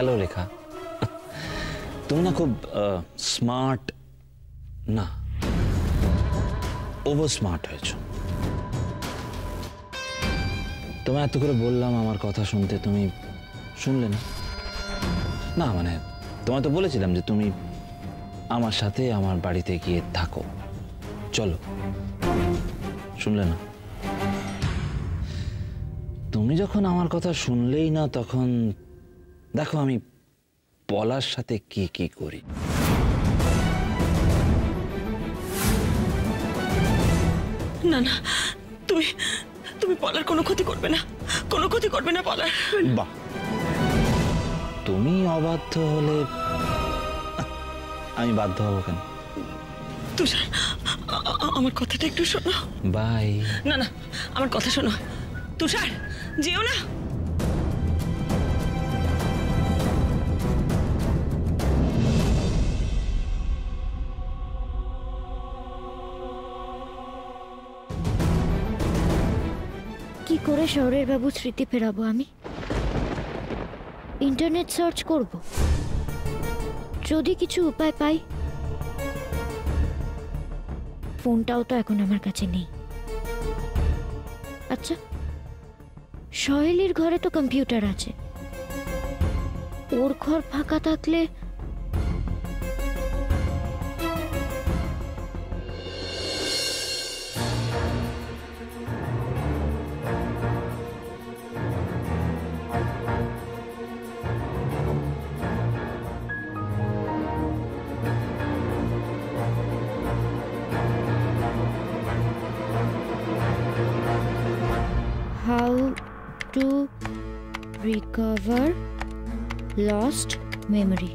Hello রেখা, তুমি না খুব স্মার্ট না, ওভার স্মার্ট হয়েছ। তোমায় এত করে বললাম আমার কথা শুনতে, তুমি শুনলে না। না মানে তোমায় তো বলেছিলাম যে তুমি আমার সাথে আমার বাড়িতে গিয়ে থাকো, চলো, শুনলে না। তুমি যখন আমার কথা শুনলেই না, তখন দেখো আমি পলার সাথে কি কি করি। না না, তুমি তুমি পলার কোনো ক্ষতি করবে না, কোনো ক্ষতি করবে না পলার। বাহ, তুমি অবাধ্য হলে আমি বাধ্য হব কেন? তুষার, আমার কথাটা একটু শোনো। বাই। না না, আমার কথা শোনো তুষার, যেও না। কি করে শহরের বাবু স্মৃতি ফেরাবো আমি? ইন্টারনেট সার্চ করব, যদি কিছু উপায় পাই। ফোনটাও তো এখন আমার কাছে নেই। আচ্ছা, সহেলির ঘরে তো কম্পিউটার আছে, ওর ঘর ফাঁকা থাকলে how to recover lost memory.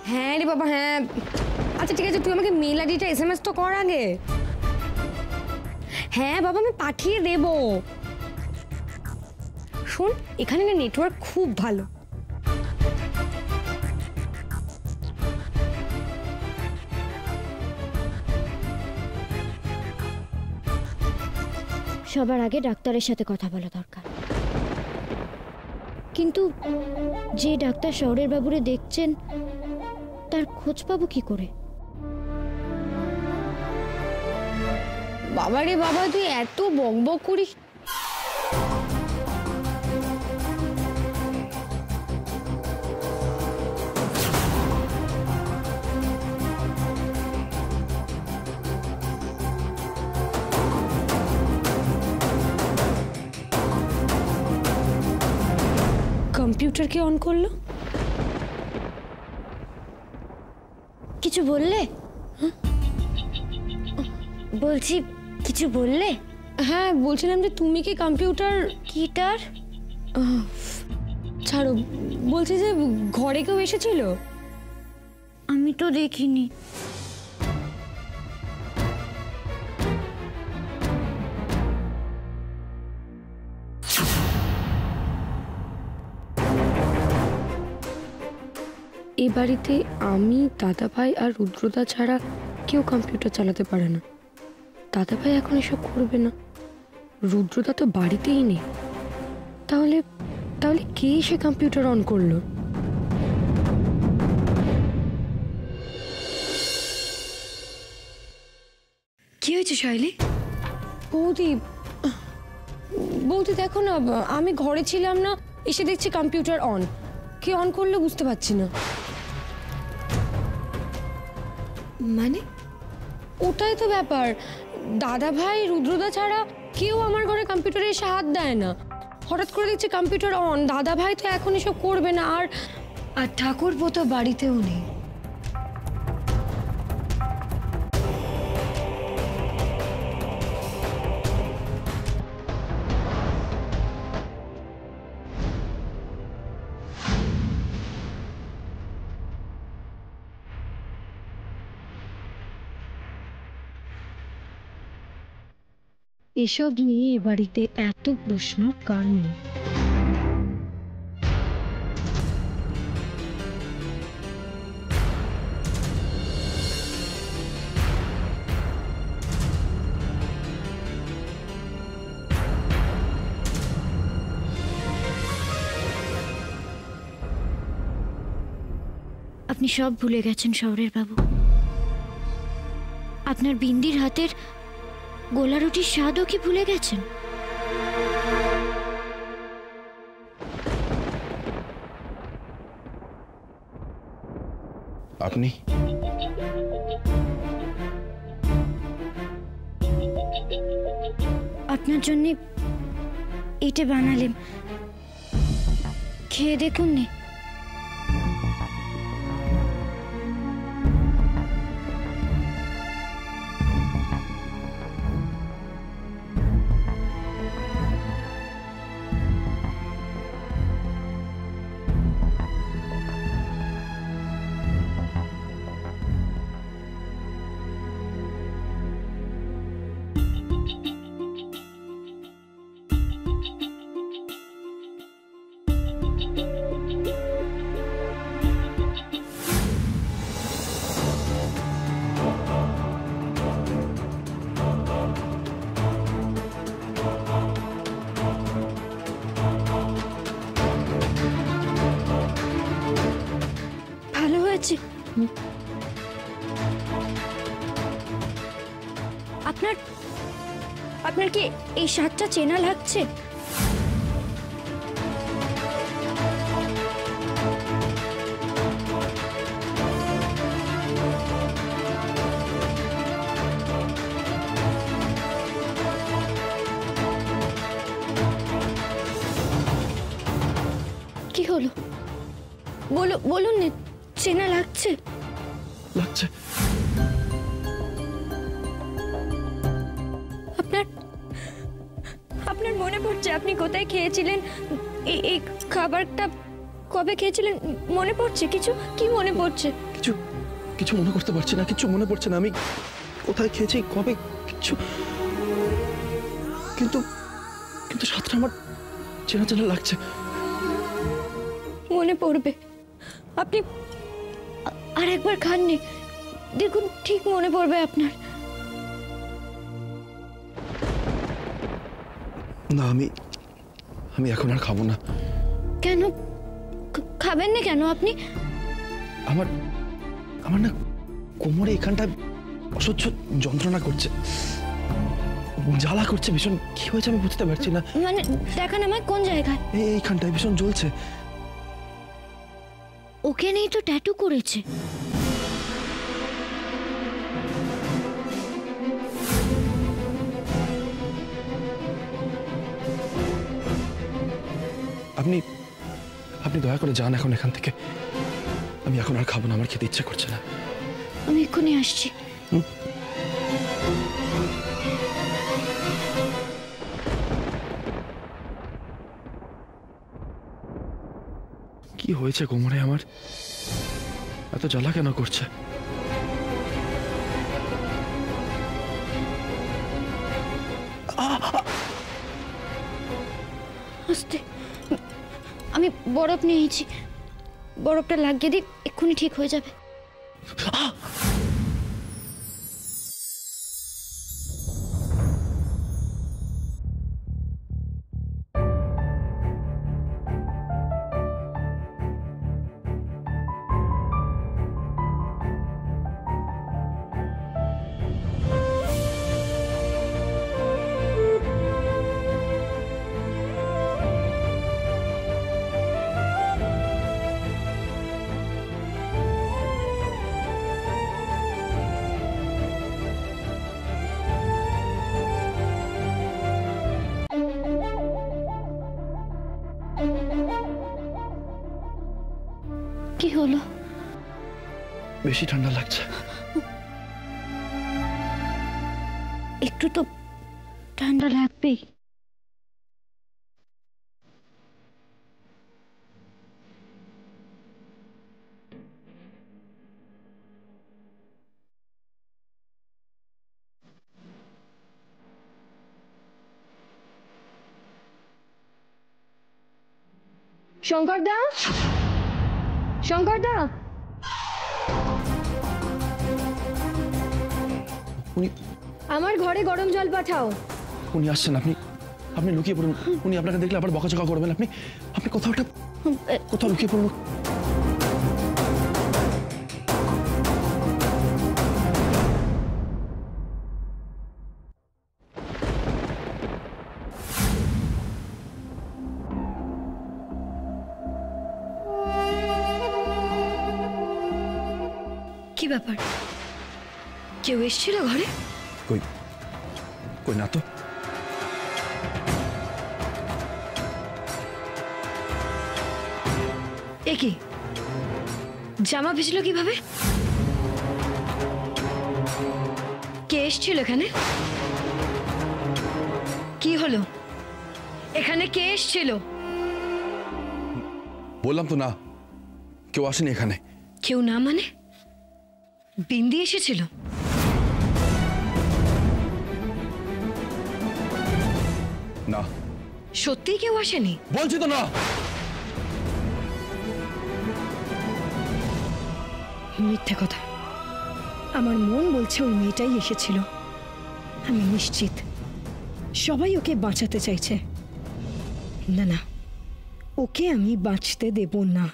হ্যাঁ রে বাবা, হ্যাঁ। আচ্ছা ঠিক আছে, তুই আমাকে মেল আইডিটা SMS তো কর আগে। হ্যাঁ বাবা, আমি পাঠিয়ে দেব। শোন, এখানে না নেটওয়ার্ক খুব ভালো। সবার আগে ডাক্তারের সাথে কথা বলা দরকার। কিন্তু যে ডাক্তার শহরের বাবুরে দেখছেন, তার খোঁজ পাবো কি করে? বাবা রে বাবা, তুই এত বকবক করিস। কম্পিউটার কে অন করলো? কিছু বললে? বলছি কিছু বললে? হ্যাঁ বলছিলাম যে তুমি কি কম্পিউটার কিটার? ছাড়ো, বলছি যে ঘরে কেউ এসেছিল? আমি তো দেখিনি। এই বাড়িতে আমি, দাদাভাই আর রুদ্রদা ছাড়া কেউ কম্পিউটার চালাতে পারে না। দাদাভাই এখন এসব করবে না, রুদ্রদা তো বাড়িতেই নেই। তাহলে তাহলে কে সে কম্পিউটার অন করলো? কি হয়েছে শাইলি? বৌদি, বৌদি দেখো না, আমি ঘরে ছিলাম না, এসে দেখছি কম্পিউটার অন। কে অন করলো বুঝতে পারছি না। মানে? ওটাই তো ব্যাপার, দাদাভাই রুদ্রদা ছাড়া কেউ আমার ঘরে কম্পিউটারে এসে হাত দেয় না। হঠাৎ করে দেখছি কম্পিউটার অন, দাদাভাই তো এখন এসব করবে না। আর ঠাকুরপো তো বাড়িতেও নেই। এসব নিয়ে এ বাড়িতে এত প্রশ্ন কার নেই? আপনি সব ভুলে গেছেন শহরের বাবু। আপনার বিন্দির হাতের গোলা রুটির স্বাদও কি ভুলে গেছেন? আপনি আপনার জন্য এটা বানালেন, খেয়ে দেখুন নে। ভালো হয়েছে। আপনার আপনার কি এই স্বাদটা চেনা লাগছে? কি হলো? বলুন না, চেনা লাগছে? লাগছে। আপনার আপনার মনে পড়ছে আপনি কোথায় খেয়েছিলেন এই খাবারটা? কবে খেয়েছিলেন মনে পড়ছে? কিছু কি মনে পড়ছে? কিছু কিছু মনে করতে পারছি না, কিছু মনে পড়ছে না। আমি কোথায় খেয়েছি, কবে, কিছু। কিন্তু কিন্তু স্বাদটা আমার চেনা চেনা লাগছে। মনে পড়বে। আপনি আর একবার খাননি, দেখুন ঠিক মনে পড়বে আপনার। না, আমি এখন আর খাবো না। কেন খাবেন না কেন আপনি? আমার আমার না কোমরে এখানটায় অসহ্য যন্ত্রণা করছে, জ্বালা করছে ভীষণ। কি হয়েছে আমি বুঝতে পারছি না। মানে দেখান আমায় কোন জায়গায়? এইখানটায় ভীষণ জ্বলছে। ওকে নেই তো ট্যাটু করেছে। আপনি আপনি দয়া করে যান এখন এখান থেকে। আমি এখন আর খাবো না, আমার খেতে ইচ্ছে করছে না। আমি এক্ষুনি আসছি। কি হয়েছে কোমরে আমার? এত জ্বালা কেন করছে? আস্তে, আমি বরফ নিয়েছি, বরফটা লাগিয়ে দিই, এক্ষুনি ঠিক হয়ে যাবে। কি হলো? বেশি ঠান্ডা লাগছে। একটু তো ঠান্ডা লাগবেই। শঙ্কর দা, শঙ্কর দা, উনি আমার ঘরে গরম জল পাঠাও। উনি আসছেন, আপনি আপনি লুকিয়ে পড়ুন। উনি আপনাকে দেখলে আবার বকাঝকা করবেন। আপনি আপনি কোথাও লুকিয়ে পড়ুন। কি ব্যাপার, কেউ এসেছিল ঘরে? কই কই না তো। এ কি, জামা ভিজলো কিভাবে? কে এসেছিল এখানে? কি হলো, এখানে কে এসেছিল? বললাম তো না, কেউ আসেনি এখানে। কেউ না মানে? বিন্দি এসেছিল? না। সত্যি কেউ আসেনি? বলছি তো না। মিথ্যে কথা। আমার মন বলছে ওই মেয়েটাই এসেছিল। আমি নিশ্চিত সবাই ওকে বাঁচাতে চাইছে। না না, ওকে আমি বাঁচতে দেব না।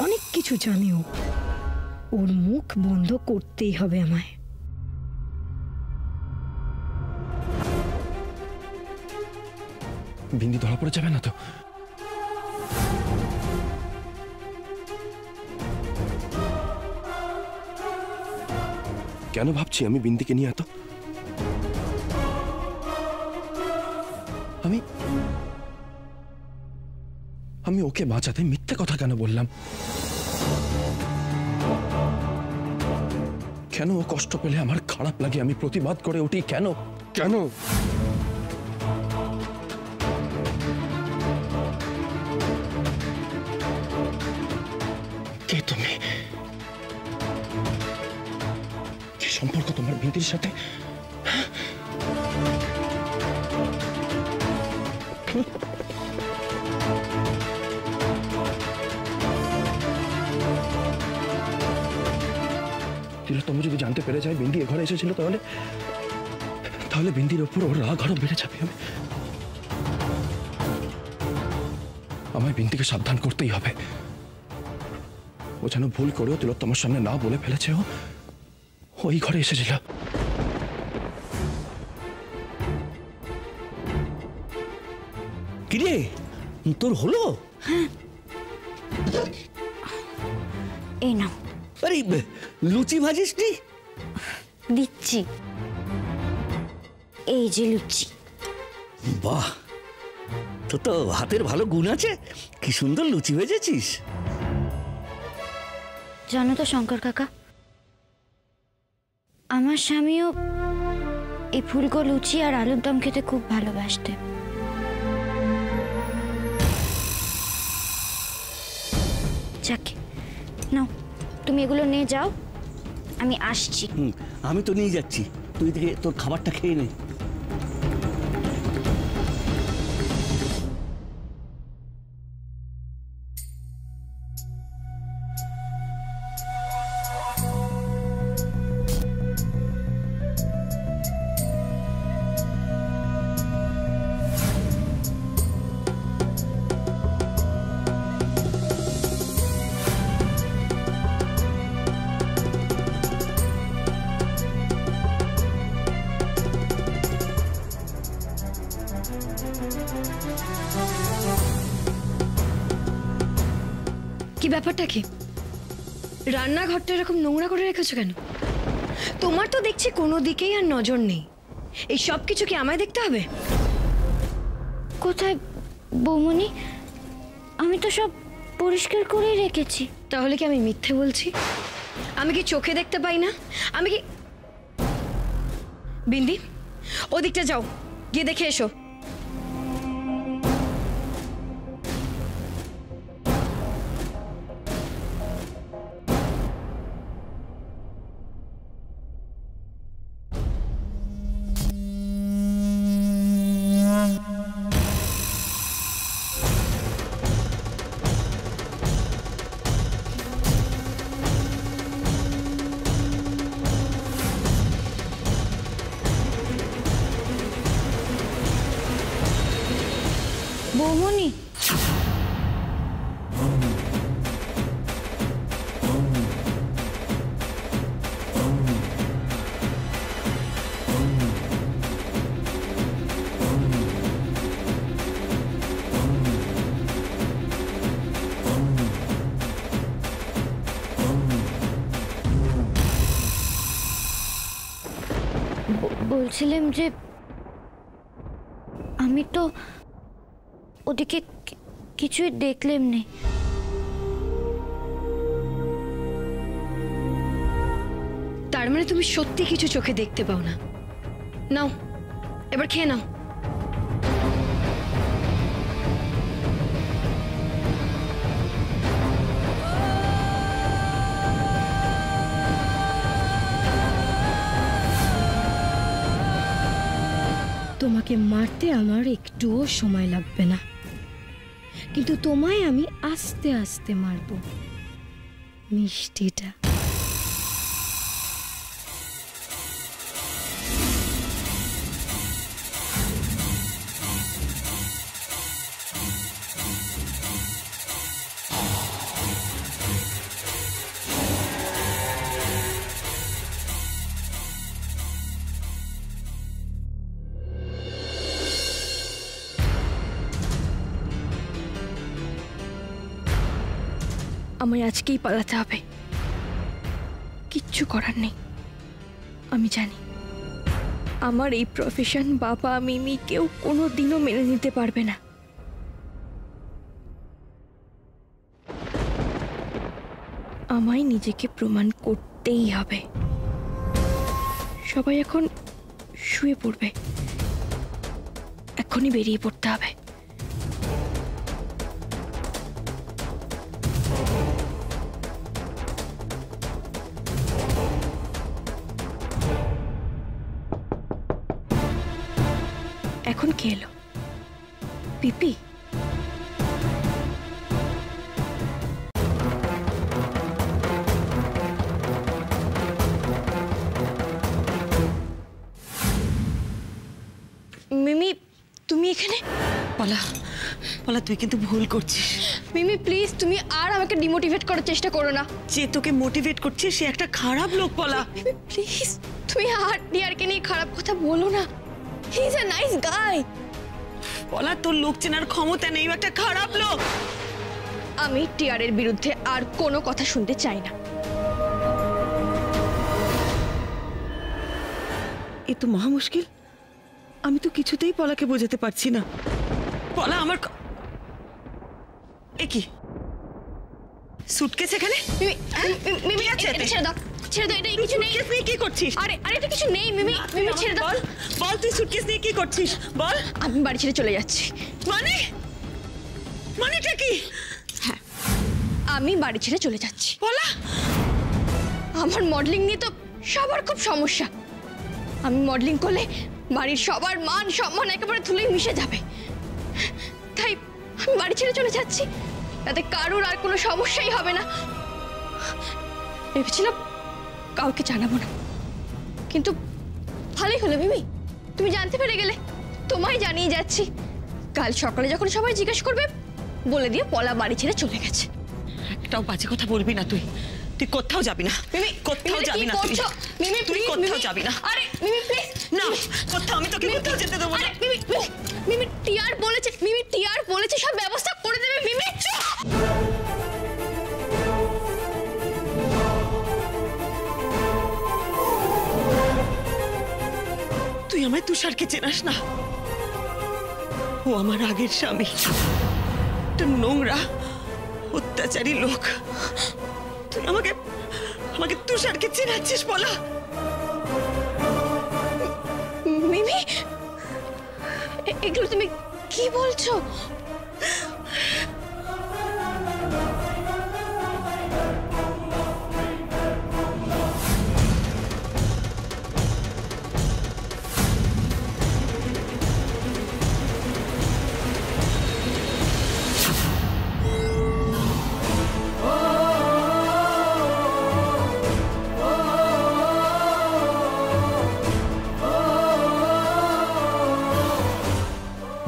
অনেক কিছু জানে ও, ওর মুখ বন্ধ করতেই হবে আমায়। বিন্দি ধরা পড়ে যাবে না তো? কেন ভাবছি আমি বিন্দিকে নিয়ে এত? আমি ওকে বাঁচাতে মিথ্যে কথা কেন বললাম? কেন ও কষ্ট পেলে আমার খারাপ লাগে, আমি প্রতিবাদ করে উঠি? কেন কেন? কে তুমি? কি সম্পর্ক তোমার বিন্দির সাথে? তুমি যদি জানতে পেরে যায় বিন্দি এ ঘরে এসেছিল, তাহলে বিন্দির ওপর ওর রাগ আরো বেড়ে যাবে। আমায় বিন্দিকে সাবধান করতেই হবে। ও যেন ভুল করেও তিলোত্তমার সামনে না বলে ফেলেছে ও ওই ঘরে এসেছিল। কিরে, তোর হলো? এই নাও। আরে লুচি ভাজিস নি? দিচ্ছি, এই যে লুচি। বাহ, তো তো হাতের ভালো গুণ আছে। কি সুন্দর লুচি ভেজেছিস। জানো তো শঙ্কর কাকা, আমার স্বামীও এই ফুলকো লুচি আর আলুর দম খেতে খুব ভালোবাসতে। যাকে নাও, তুমি এগুলো নিয়ে যাও, আমি আসছি। আমি তো নিয়ে যাচ্ছি, তুই থেকে তোর খাবারটা খেয়ে নে। কি ব্যাপারটা কি? রান্নাঘরটা এরকম নোংরা করে রেখেছো কেন? তোমার তো দেখছি কোনো দিকেই আর নজর নেই। এই সব কিছু কি আমায় দেখতে হবে? কোথায় বৌমনি, আমি তো সব পরিষ্কার করেই রেখেছি। তাহলে কি আমি মিথ্যে বলছি? আমি কি চোখে দেখতে পাই না? আমি কি... বিন্দি, ওদিকটা যাও, গিয়ে দেখে এসো। বৌমনি, বলছিলাম যে আমি তো ওদিকে কিছুই দেখলাম না। তার মানে তুমি সত্যি কিছু চোখে দেখতে পাও না? নাও এবার খেয়ে নাও। তোমাকে মারতে আমার একটুও সময় লাগবে না, কিন্তু তোমায় আমি আস্তে আস্তে মারবো। মিষ্টিটা আমায় আজকেই পালাতে হবে, কিচ্ছু করার নেই। আমি জানি আমার এই প্রফেশন বাবা মিমি কেউ কোনো দিনও মেনে নিতে পারবে না। আমায় নিজেকে প্রমাণ করতেই হবে। সবাই এখন শুয়ে পড়বে, এখনই বেরিয়ে পড়তে হবে। এখন কে এলো? পিপি? মিমি তুমি এখানে? পলা, পলা তুই কিন্তু ভুল করছিস। মিমি প্লিজ তুমি আর আমাকে ডিমোটিভেট করার চেষ্টা করো না। যে তোকে মোটিভেট করছে সে একটা খারাপ লোক পলা। মিমি প্লিজ তুমি আর ডিয়ারকে নিয়ে খারাপ কথা বলো না। He is a nice guy. পলা তোর লোক চেনার ক্ষমতা নেই, ও একটা খারাপ লোক। আমি টিয়ারের বিরুদ্ধে আর কোনো কথা শুনতে চাই না। এ তো মহা মুশকিল। আমি তো কিছুতেই পলাকে বোঝাতে পারছি না। পলা আমার এ কি সুটকেস এখানে? মিমি আছে এতে? ছেড়ে দাও, ছেড়ে দাও, এটা কিছু নেই। সুটকেস নিয়ে কি করছিস? আরে আরে এটা কিছু নেই মিমি, মিমি ছেড়ে দাও। বল বল তুই সুটকেস নিয়ে কি করছিস বল। আমি বাড়ি ছেড়ে চলে যাচ্ছি। মানে মানেটা কি? হ্যাঁ আমি বাড়ি ছেড়ে চলে যাচ্ছি। পলা আমার মডেলিং নিয়ে তো সবার খুব সমস্যা। আমি মডেলিং করলে বাড়ির সবার মান সম্মান একেবারে ধুলোয় মিশে যাবে, তাই আমি বাড়ি ছেড়ে চলে যাচ্ছি। তাতে কারোর আর কোনো সমস্যাই হবে না। ভেবেছিলাম কাউকে জানাবো না, কিন্তু ভালোই হলো মিমি, তুমি জানতে পেরে গেলে। তোমায় জানিয়ে যাচ্ছি, কাল সকালে যখন সবাই জিজ্ঞেস করবে বলে দিয়ে পলা বাড়ি ছেড়ে চলে গেছে। একটাও বাজে কথা বলবি না তুই। তুই কোথাও যাবি না। মিমি কোথাও যাবি না তুই। মিমি তুই প্লিজ, কোথাও যাবি না। আরে মিমি প্লিজ না কোথাও, আমি তোকে কোথাও যেতে দেবো না। আরে মিমি মিমি টিয়ার বলেছে, মিমি টিয়ার বলেছে সব ব্যবস্থা করে দেবে। মিমি তুই আমায় তুষারকে চেনাস না। ও আমার আগের স্বামী, একটা নোংরা অত্যাচারী লোক। তুই আমাকে আমাকে তুষারকে চেনাচ্ছিস বলা? মিমি এগুলো তুমি কি বলছো?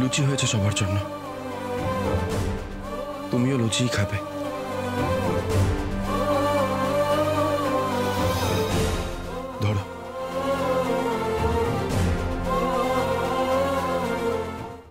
লুচি হয়েছে সবার জন্য, তুমিও লুচিই খাবে।